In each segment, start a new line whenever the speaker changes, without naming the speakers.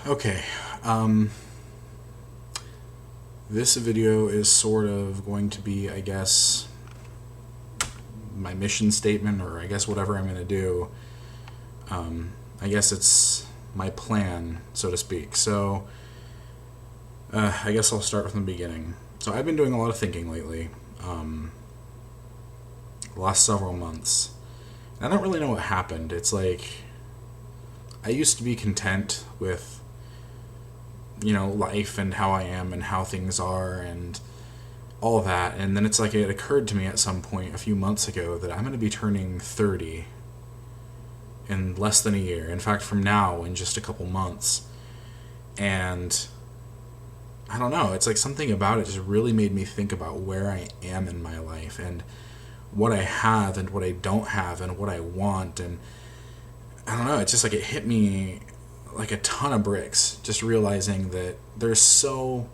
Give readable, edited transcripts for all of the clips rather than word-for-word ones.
Okay, this video is sort of going to be, I guess, my mission statement, or I guess whatever I'm going to do. I guess it's my plan, so to speak. So, I guess I'll start from the beginning. So I've been doing a lot of thinking lately, the last several months. And I don't really know what happened. It's like, I used to be content with life and how I am and how things are and all of that. And then it's like it occurred to me at some point a few months ago that I'm going to be turning 30 in less than a year. In fact, from now, in just a couple months. And I don't know, it's like something about it just really made me think about where I am in my life and what I have and what I don't have and what I want. And I don't know, it's just like it hit me like a ton of bricks, just realizing that there's so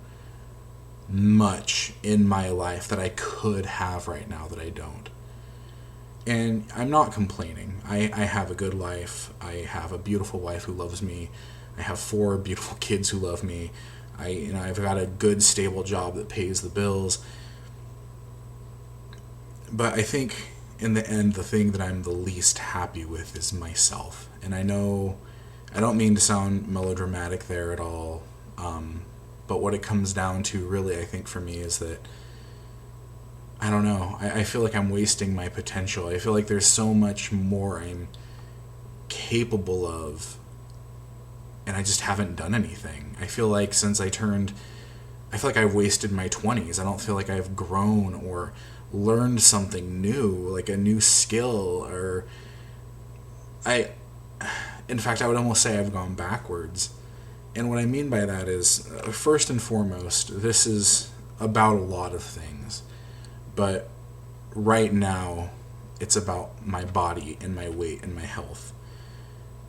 much in my life that I could have right now that I don't. And I'm not complaining. I have a good life. I have a beautiful wife who loves me. I have 4 beautiful kids who love me. I've got a good, stable job that pays the bills. But I think in the end, the thing that I'm the least happy with is myself. And I know I don't mean to sound melodramatic there at all, but what it comes down to really, I think, for me is that, I don't know, I feel like I'm wasting my potential. I feel like there's so much more I'm capable of, and I just haven't done anything. I feel like I feel like I've wasted my 20s. I don't feel like I've grown or learned something new, like a new skill, or in fact, I would almost say I've gone backwards. And what I mean by that is, first and foremost, this is about a lot of things. But right now, it's about my body and my weight and my health.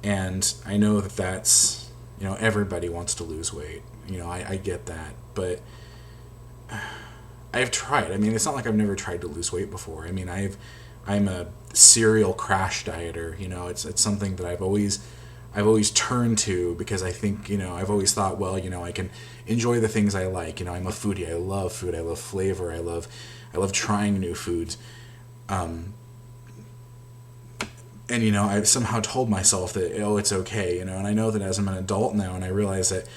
And I know that that's, everybody wants to lose weight. I get that. But I've tried. I mean, it's not like I've never tried to lose weight before. I mean, I'm a serial crash dieter. It's something that I've always turned to because I think, I've always thought, well, I can enjoy the things I like. I'm a foodie. I love food. I love flavor. I love trying new foods. And, I've somehow told myself that, it's okay, and I know that as I'm an adult now, and I realize that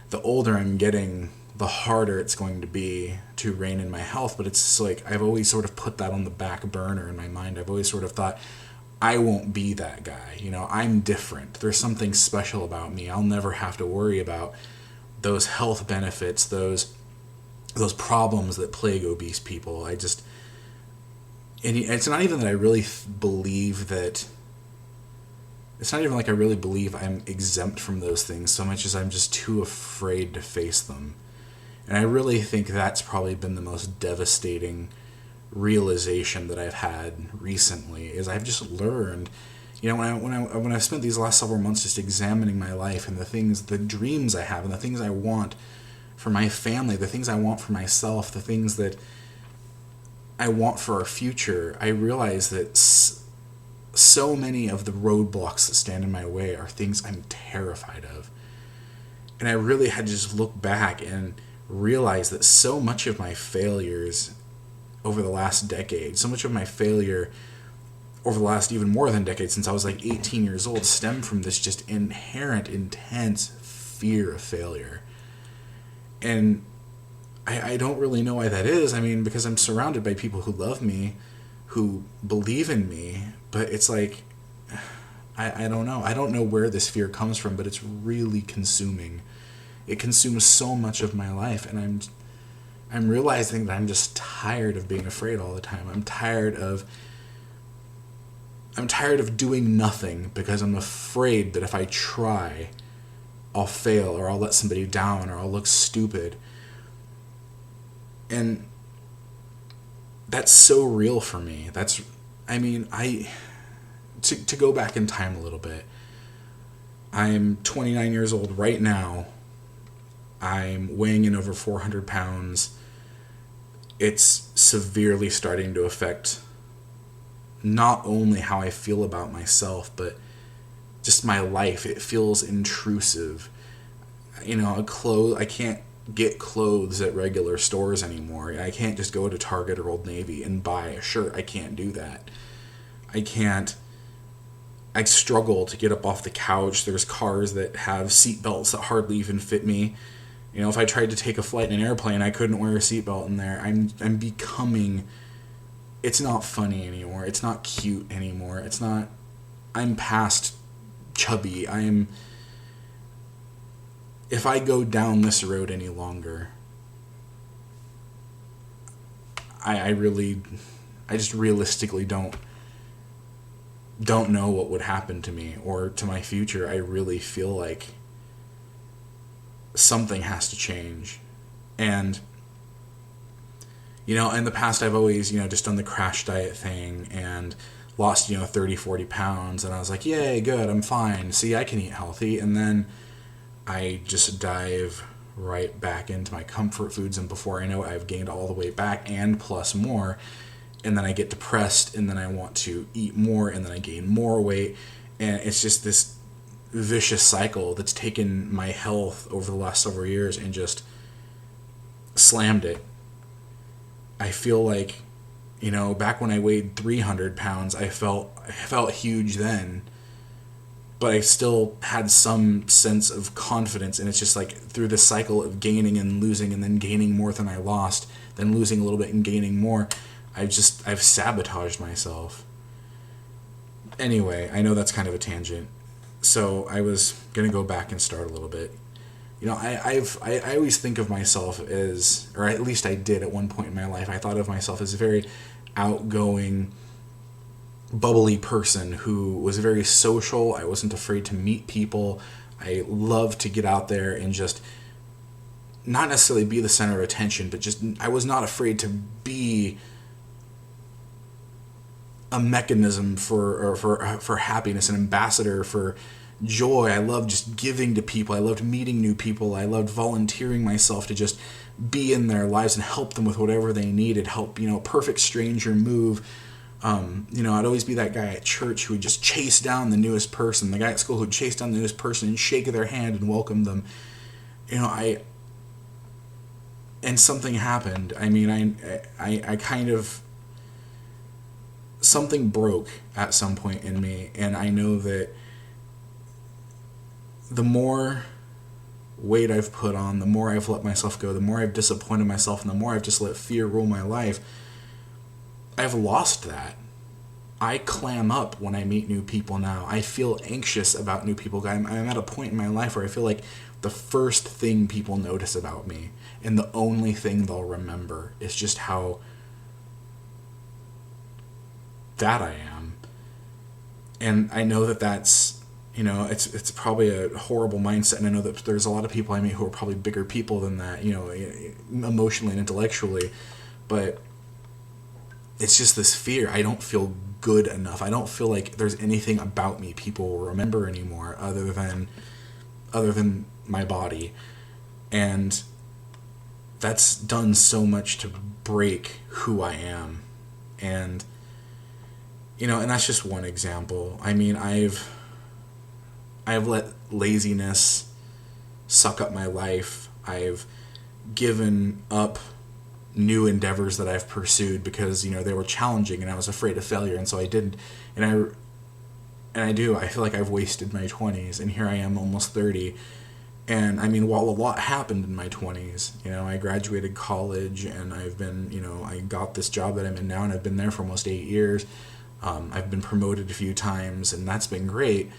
the older I'm getting, the harder it's going to be to rein in my health. But it's just like, I've always sort of put that on the back burner in my mind. I've always sort of thought, I won't be that guy. I'm different. There's something special about me. I'll never have to worry about those health benefits, those problems that plague obese people. And it's not even that I really believe that. It's not even like I really believe I'm exempt from those things so much as I'm just too afraid to face them. And I really think that's probably been the most devastating realization that I've had recently, is I've just learned, when I've spent these last several months just examining my life and the dreams I have and the things I want for my family, the things I want for myself, the things that I want for our future, I realize that so many of the roadblocks that stand in my way are things I'm terrified of. And I really had to just look back and realize that so much of my failures over the last decade, so much of my failure over the last even more than decade, since I was like 18 years old, stemmed from this just inherent, intense fear of failure. And I don't really know why that is. I mean, because I'm surrounded by people who love me, who believe in me, but it's like, I don't know. I don't know where this fear comes from, but it's really consuming. It consumes so much of my life, and I'm realizing that I'm just tired of being afraid all the time. I'm tired of doing nothing because I'm afraid that if I try, I'll fail, or I'll let somebody down, or I'll look stupid. And that's so real for me. To go back in time a little bit, I'm 29 years old right now. I'm weighing in over 400 pounds. It's severely starting to affect not only how I feel about myself, but just my life. It feels intrusive. I can't get clothes at regular stores anymore. I can't just go to Target or Old Navy and buy a shirt. I can't do that. I can't. I struggle to get up off the couch. There's cars that have seat belts that hardly even fit me. If I tried to take a flight in an airplane, I couldn't wear a seatbelt in there. I'm becoming. It's not funny anymore. It's not cute anymore. It's not. I'm past chubby. If I go down this road any longer, I just realistically don't know what would happen to me or to my future. I really feel like something has to change. And, in the past I've always, just done the crash diet thing and lost, 30, 40 pounds. And I was like, yay, good, I'm fine. See, I can eat healthy. And then I just dive right back into my comfort foods, and before I know it, I've gained all the weight back and plus more. And then I get depressed, and then I want to eat more, and then I gain more weight. And it's just this vicious cycle that's taken my health over the last several years and just slammed it. I feel like, back when I weighed 300 pounds, I felt huge then. But I still had some sense of confidence, and it's just like through this cycle of gaining and losing, and then gaining more than I lost, then losing a little bit and gaining more, I've sabotaged myself. Anyway, I know that's kind of a tangent, so I was gonna go back and start a little bit. I always think of myself as, or at least I did at one point in my life, I thought of myself as a very outgoing, bubbly person who was very social. I wasn't afraid to meet people. I loved to get out there and just not necessarily be the center of attention, but just I was not afraid to be a mechanism for happiness, an ambassador for joy. I loved just giving to people. I loved meeting new people. I loved volunteering myself to just be in their lives and help them with whatever they needed. Help, perfect stranger move. I'd always be that guy at church who would just chase down the newest person, the guy at school who would chase down the newest person and shake their hand and welcome them. And something happened. I kind of, something broke at some point in me, and I know that the more weight I've put on, the more I've let myself go, the more I've disappointed myself, and the more I've just let fear rule my life, I've lost that. I clam up when I meet new people now. I feel anxious about new people. I'm at a point in my life where I feel like the first thing people notice about me and the only thing they'll remember is just how fat I am. And I know that that's, it's probably a horrible mindset, and I know that there's a lot of people I meet who are probably bigger people than that, emotionally and intellectually, but it's just this fear. I don't feel good enough. I don't feel like there's anything about me people will remember anymore other than my body. And that's done so much to break who I am. And and that's just one example. I've let laziness suck up my life. I've given up new endeavors that I've pursued because they were challenging and I was afraid of failure, and so I didn't. And I feel like I've wasted my 20s, and here I am almost 30. And while a lot happened in my 20s, I graduated college, and I've been, I got this job that I'm in now, and I've been there for almost 8 years. I've been promoted a few times, and that's been great.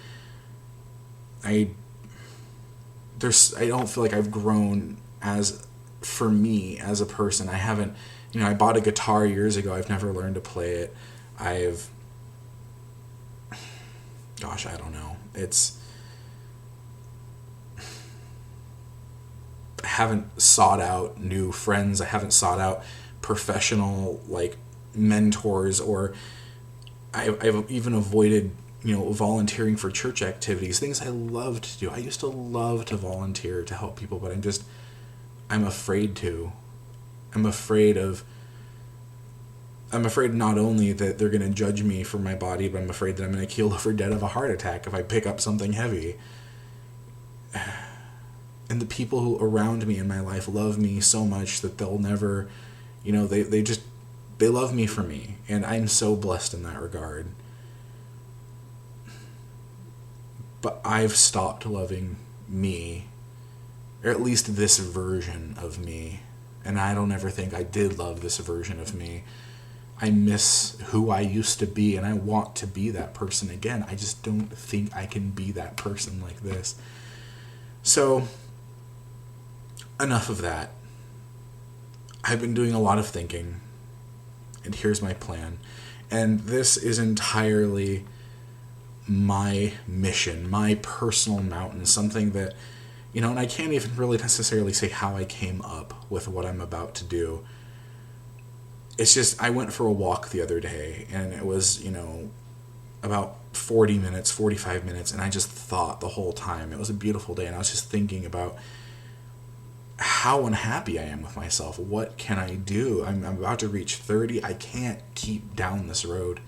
I don't feel like I've grown for me as a person. I haven't, I bought a guitar years ago. I've never learned to play it. I don't know. I haven't sought out new friends. I haven't sought out professional, mentors, or I've even avoided, volunteering for church activities, things I love to do. I used to love to volunteer to help people, but I'm afraid to. I'm afraid not only that they're going to judge me for my body, but I'm afraid that I'm going to keel over dead of a heart attack if I pick up something heavy. And the people who around me in my life love me so much that they'll never, they love me for me. And I'm so blessed in that regard. But I've stopped loving me, or at least this version of me. And I don't ever think I did love this version of me. I miss who I used to be, and I want to be that person again. I just don't think I can be that person like this. So, enough of that. I've been doing a lot of thinking, and here's my plan. And this is entirely my mission, my personal mountain, something that, and I can't even really necessarily say how I came up with what I'm about to do. It's just, I went for a walk the other day, and it was, about 40 minutes, 45 minutes, and I just thought the whole time. It was a beautiful day, and I was just thinking about how unhappy I am with myself. What can I do? I'm about to reach 30. I can't keep down this road.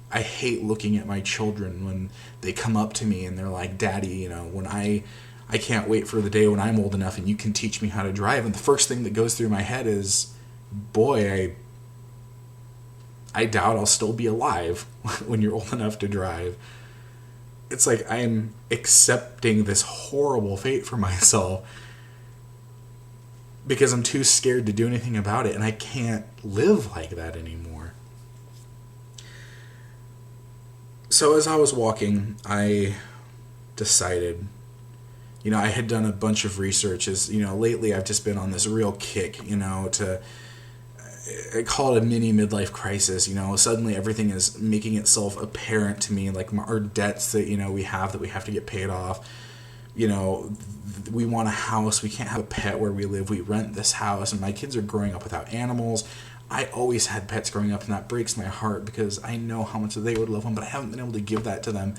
I hate looking at my children when they come up to me and they're like, Daddy, when I can't wait for the day when I'm old enough and you can teach me how to drive. And the first thing that goes through my head is, boy, I doubt I'll still be alive when you're old enough to drive. It's like I'm accepting this horrible fate for myself because I'm too scared to do anything about it, and I can't live like that anymore. So as I was walking, I decided, I had done a bunch of researches. Lately I've just been on this real kick, I call it a mini midlife crisis. Suddenly everything is making itself apparent to me, like our debts that, we have to get paid off. We want a house. We can't have a pet where we live. We rent this house, and my kids are growing up without animals. I always had pets growing up, and that breaks my heart because I know how much they would love them, but I haven't been able to give that to them.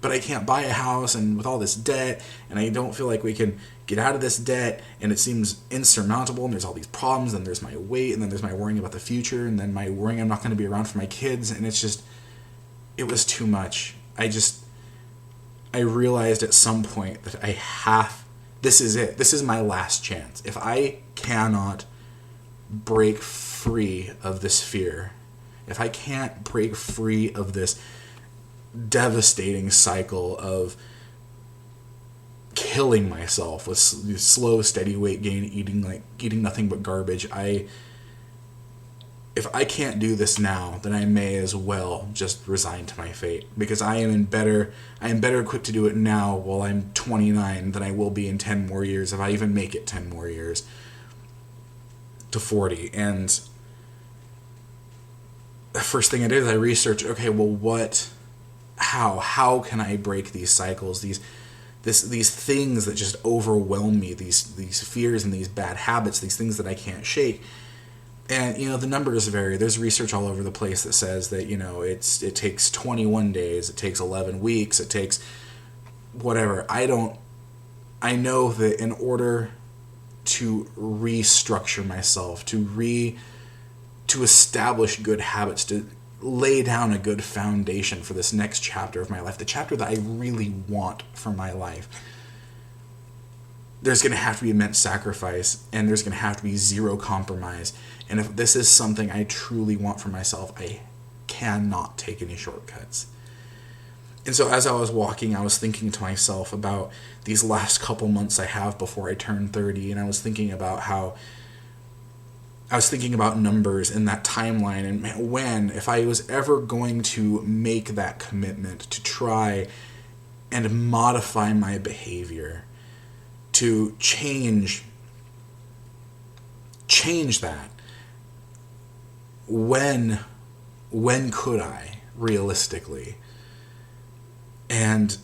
But I can't buy a house, and with all this debt, and I don't feel like we can get out of this debt, and it seems insurmountable, and there's all these problems, and there's my weight, and then there's my worrying about the future, and then my worrying I'm not going to be around for my kids, and it was too much. I realized at some point that this is it. This is my last chance. If I cannot break free of this fear, if I can't break free of this devastating cycle of killing myself with slow, steady weight gain, eating nothing but garbage, if I can't do this now, then I may as well just resign to my fate, because I am better equipped to do it now while I'm 29 than I will be in 10 more years, if I even make it 10 more years to 40. And the first thing I did is I researched, okay, well, how can I break these cycles, these things that just overwhelm me, these fears and these bad habits, these things that I can't shake. And, the numbers vary. There's research all over the place that says that, it takes 21 days, it takes 11 weeks, it takes whatever. I know that in order to restructure myself, to establish good habits, to lay down a good foundation for this next chapter of my life, the chapter that I really want for my life, there's going to have to be immense sacrifice, and there's going to have to be zero compromise. And if this is something I truly want for myself, I cannot take any shortcuts. And so as I was walking, I was thinking to myself about these last couple months I have before I turn 30, and I was thinking about numbers in that timeline, and if I was ever going to make that commitment to try and modify my behavior, to change that, when could I realistically? And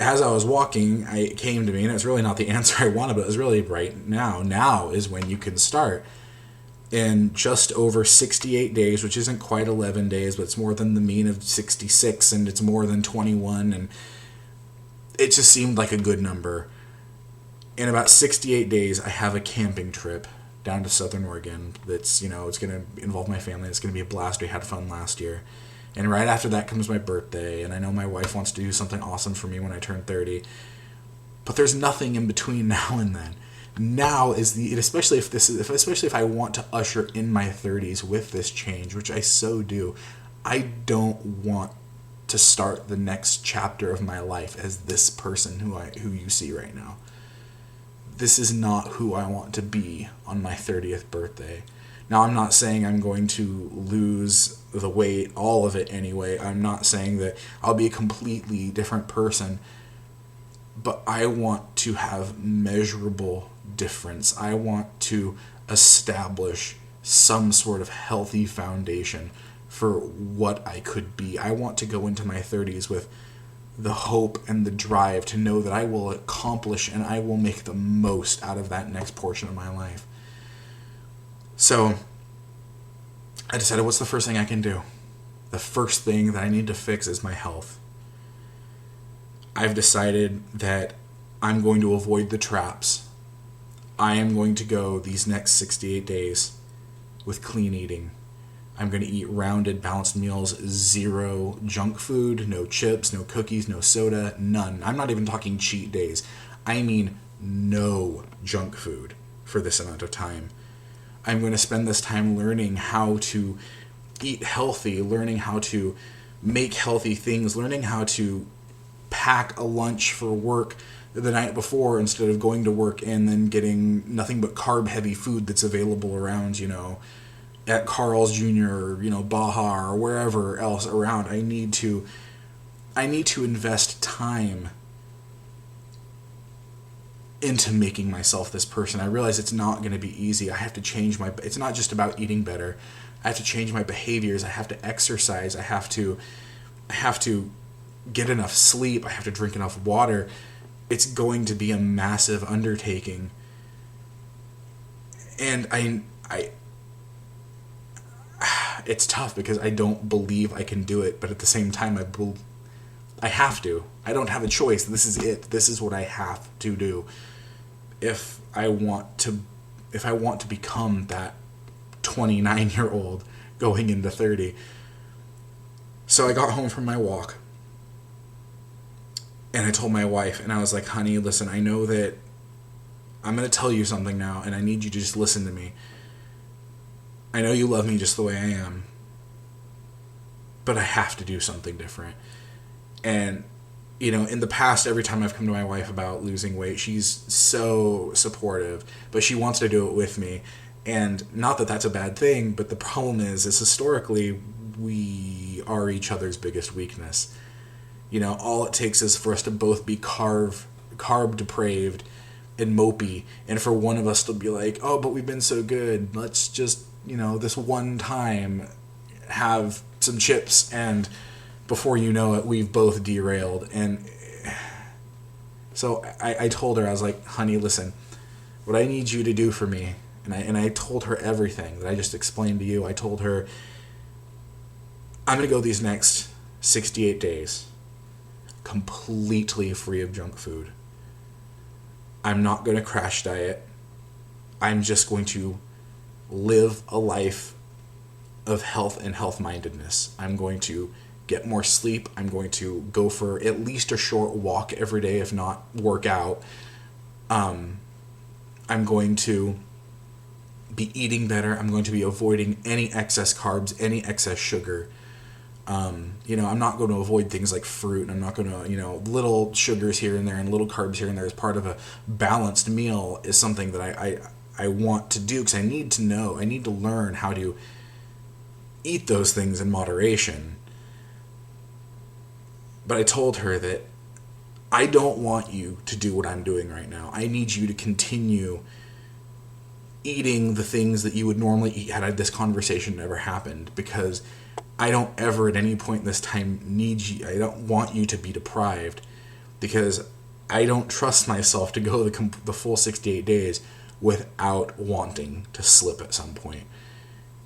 as I was walking, it came to me, and it's really not the answer I wanted, but it was really right now. Now is when you can start. In just over 68 days, which isn't quite 11 days, but it's more than the mean of 66, and it's more than 21, and it just seemed like a good number. In about 68 days, I have a camping trip down to Southern Oregon that's, it's going to involve my family. It's going to be a blast. We had fun last year. And right after that comes my birthday, and I know my wife wants to do something awesome for me when I turn 30. But there's nothing in between now and then. Now is especially if I want to usher in my 30s with this change, which I so do. I don't want to start the next chapter of my life as this person who you see right now. This is not who I want to be on my 30th birthday. Now, I'm not saying I'm going to lose the weight, all of it anyway. I'm not saying that I'll be a completely different person. But I want to have measurable difference. I want to establish some sort of healthy foundation for what I could be. I want to go into my 30s with the hope and the drive to know that I will accomplish and I will make the most out of that next portion of my life. So I decided, what's the first thing I can do? The first thing that I need to fix is my health. I've decided that I'm going to avoid the traps. I am going to go these next 68 days with clean eating. I'm going to eat rounded, balanced meals, zero junk food, no chips, no cookies, no soda, none. I'm not even talking cheat days. I mean no junk food for this amount of time. I'm going to spend this time learning how to eat healthy, learning how to make healthy things, learning how to pack a lunch for work the night before instead of going to work and then getting nothing but carb-heavy food that's available around, at Carl's Jr., Baja, or wherever else around. I need to invest time into making myself this person. I realize it's not going to be easy. I have to change it's not just about eating better. I have to change my behaviors. I have to exercise. I have to get enough sleep. I have to drink enough water. It's going to be a massive undertaking. And I it's tough because I don't believe I can do it, but at the same time I have to. I don't have a choice. This is it. This is what I have to do if I want to become that 29-year-old going into 30. So I got home from my walk and I told my wife, and I was like, honey, listen, I know that I'm going to tell you something now, and I need you to just listen to me. I know you love me just the way I am, but I have to do something different. And, in the past, every time I've come to my wife about losing weight, she's so supportive, but she wants to do it with me. And not that that's a bad thing, but the problem is historically, we are each other's biggest weakness. All it takes is for us to both be carb depraved and mopey, and for one of us to be like, oh, but we've been so good, let's just, this one time have some chips, and before you know it, we've both derailed. And so I told her, I was like, honey, listen, what I need you to do for me, and I told her everything that I just explained to you. I told her, I'm going to go these next 68 days completely free of junk food. I'm not going to crash diet. I'm just going to live a life of health and health-mindedness. I'm going to get more sleep. I'm going to go for at least a short walk every day, if not work out. I'm going to be eating better. I'm going to be avoiding any excess carbs, any excess sugar. I'm not going to avoid things like fruit, and I'm not going to, little sugars here and there and little carbs here and there as part of a balanced meal is something that I want to do, because I need to know, I need to learn how to eat those things in moderation. But I told her that I don't want you to do what I'm doing right now. I need you to continue eating the things that you would normally eat had this conversation never happened, because I don't ever at any point in this time need you. I don't want you to be deprived, because I don't trust myself to go the full 68 days without wanting to slip at some point.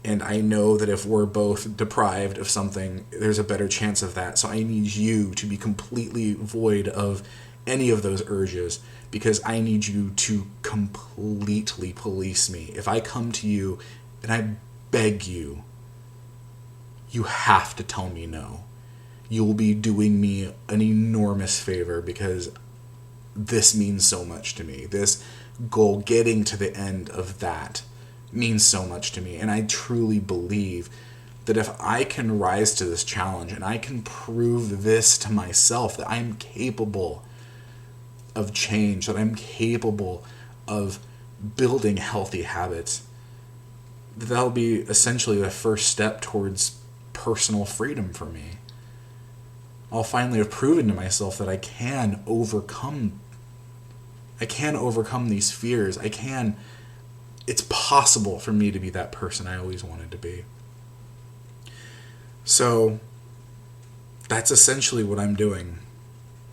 And I know that if we're both deprived of something, there's a better chance of that. So I need you to be completely void of any of those urges, because I need you to completely police me. If I come to you and I beg you, you have to tell me no. You will be doing me an enormous favor, because this means so much to me. This goal, getting to the end of that, means so much to me. And I truly believe that if I can rise to this challenge and I can prove this to myself, that I'm capable of change, that I'm capable of building healthy habits, that'll be essentially the first step towards personal freedom for me. I'll finally have proven to myself that I can overcome these fears. It's possible for me to be that person I always wanted to be. So that's essentially what I'm doing.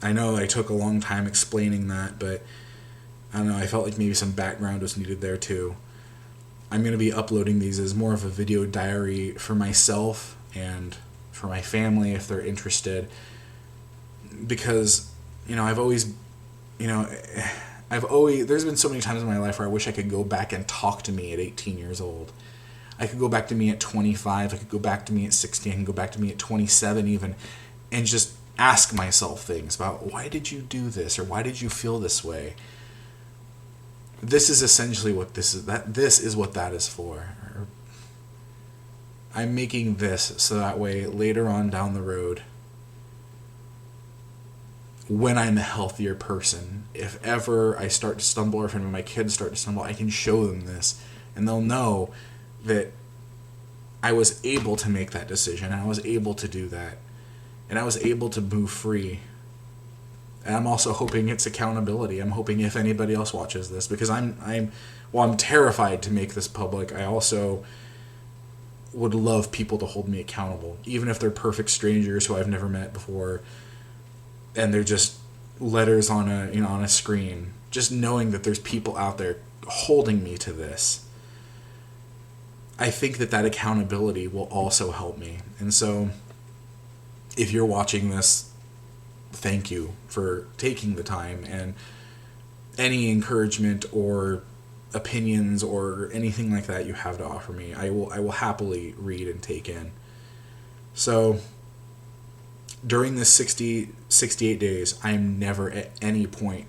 I know I took a long time explaining that, but I don't know, I felt like maybe some background was needed there too. I'm going to be uploading these as more of a video diary for myself and for my family if they're interested. Because, there's been so many times in my life where I wish I could go back and talk to me at 18 years old. I could go back to me at 25, I could go back to me at 16, I can go back to me at 27 even, and just ask myself things about, why did you do this, or why did you feel this way? This is essentially what this is what that is for. I'm making this so that way later on down the road, when I'm a healthier person, if ever I start to stumble, or if my kids start to stumble, I can show them this, and they'll know that I was able to make that decision, and I was able to do that, and I was able to move free. And I'm also hoping it's accountability. I'm hoping if anybody else watches this, because I'm terrified to make this public, I also would love people to hold me accountable, even if they're perfect strangers who I've never met before, and they're just letters on a screen. Just knowing that there's people out there holding me to this, I think that accountability will also help me. And so, if you're watching this, thank you for taking the time, and any encouragement or opinions or anything like that you have to offer me, I will happily read and take in. So during this 68 days, I'm never at any point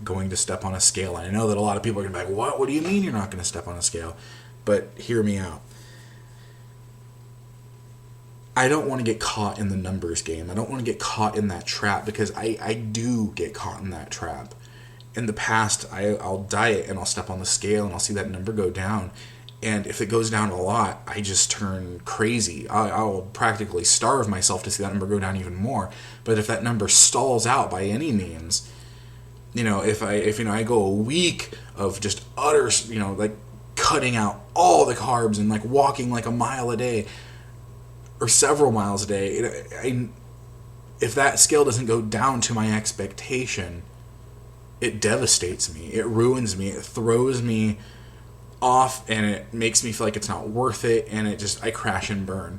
going to step on a scale. And I know that a lot of people are going to be like, what do you mean you're not going to step on a scale? But hear me out. I don't want to get caught in the numbers game. I don't want to get caught in that trap, because I do get caught in that trap. In the past, I'll diet and I'll step on the scale and I'll see that number go down. And if it goes down a lot, I just turn crazy. I'll practically starve myself to see that number go down even more. But if that number stalls out by any means, if I go a week of just utter, like cutting out all the carbs and like walking like a mile a day or several miles a day, if that scale doesn't go down to my expectation, it devastates me. It ruins me. It throws me off, and it makes me feel like it's not worth it, and I crash and burn.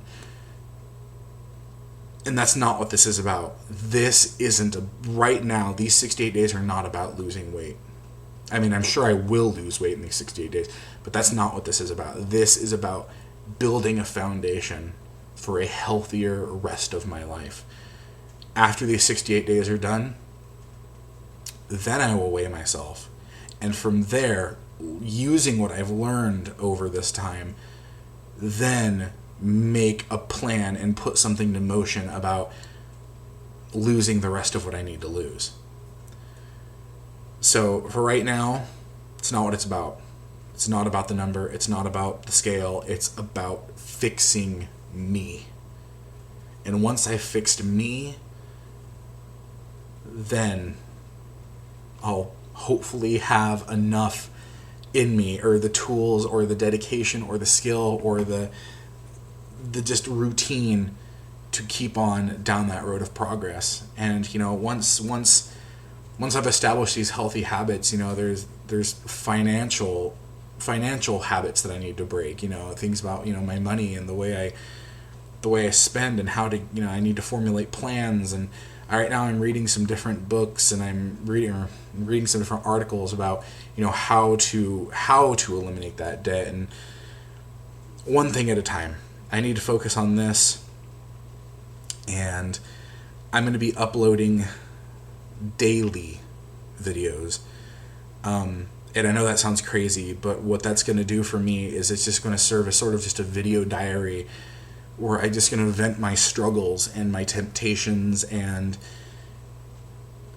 And that's not what this is about. This isn't right now, these 68 days are not about losing weight. I mean, I'm sure I will lose weight in these 68 days, but that's not what this is about. This is about building a foundation for a healthier rest of my life. After these 68 days are done, then I will weigh myself. And from there, using what I've learned over this time, then make a plan and put something to motion about losing the rest of what I need to lose. So for right now, it's not what it's about. It's not about the number. It's not about the scale. It's about fixing me. And once I've fixed me, then I'll hopefully have enough in me, or the tools, or the dedication, or the skill, or the just routine to keep on down that road of progress. And once I've established these healthy habits, there's financial habits that I need to break. Things about my money and the way I spend, and how to I need to formulate plans. And right now I'm reading some different books, and I'm reading some different articles about how to eliminate that debt, and one thing at a time. I need to focus on this, and I'm going to be uploading daily videos. And I know that sounds crazy, but what that's going to do for me is it's just going to serve as sort of just a video diary where I'm just going to vent my struggles and my temptations and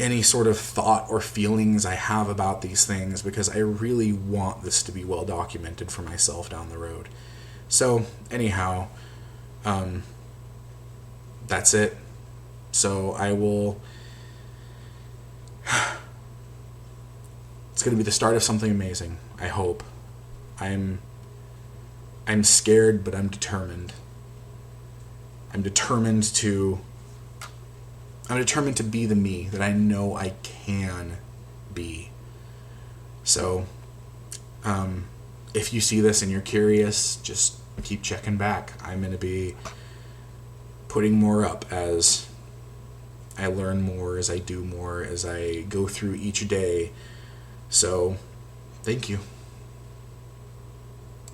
any sort of thought or feelings I have about these things, because I really want this to be well documented for myself down the road. So anyhow, that's it. So I will... It's going to be the start of something amazing, I hope. I'm scared, but I'm determined. I'm determined to be the me that I know I can be. So, if you see this and you're curious, just keep checking back. I'm going to be putting more up as I learn more, as I do more, as I go through each day. So, thank you.